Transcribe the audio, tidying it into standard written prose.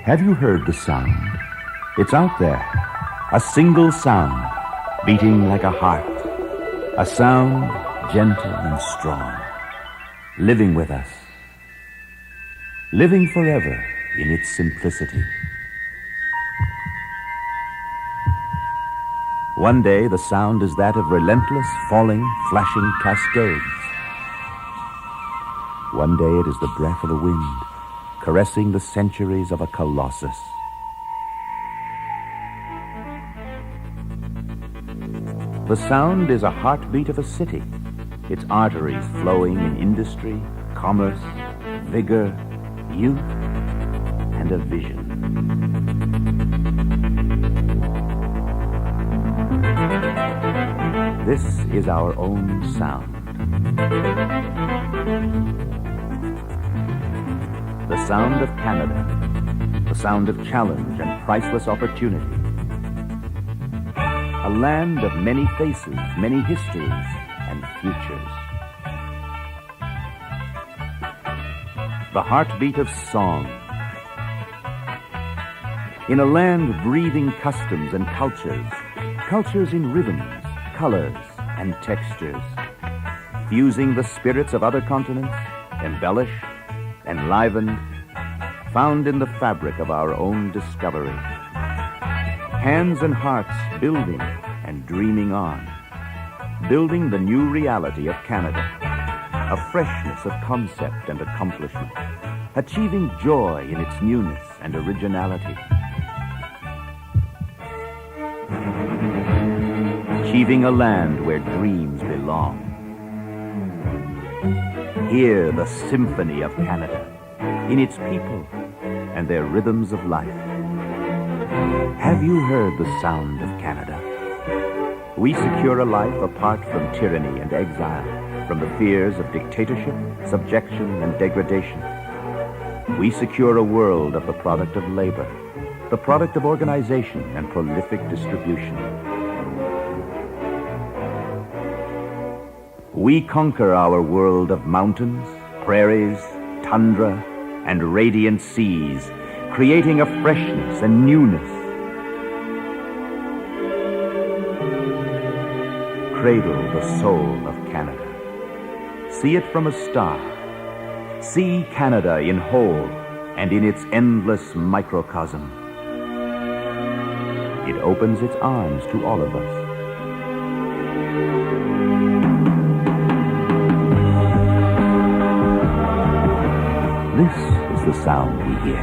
Have you heard the sound? It's out there. A single sound, beating like a heart. A sound gentle and strong, living with us. Living forever in its simplicity. One day the sound is that of relentless, falling, flashing cascades. One day it is the breath of the wind, caressing the centuries of a colossus. The sound is a heartbeat of a city, its arteries flowing in industry, commerce, vigor, youth, and a vision. This is our own sound. The sound of Canada. The sound of challenge and priceless opportunity. A land of many faces, many histories, and futures. The heartbeat of song. In a land breathing customs and cultures, cultures in rhythms, colors, and textures, fusing the spirits of other continents, embellished, enlivened, found in the fabric of our own discovery. Hands and hearts building and dreaming on, building the new reality of Canada, a freshness of concept and accomplishment, achieving joy in its newness and originality. Achieving a land where dreams belong. Hear the symphony of Canada in its people and their rhythms of life. Have you heard the sound of Canada? We secure a life apart from tyranny and exile, from the fears of dictatorship, subjection, and degradation. We secure a world of the product of labor, the product of organization and prolific distribution. We conquer our world of mountains, prairies, tundra, and radiant seas, creating a freshness and newness. Cradle the soul of Canada. See it from a star. See Canada in whole and in its endless microcosm. It opens its arms to all of us. This is the sound we hear.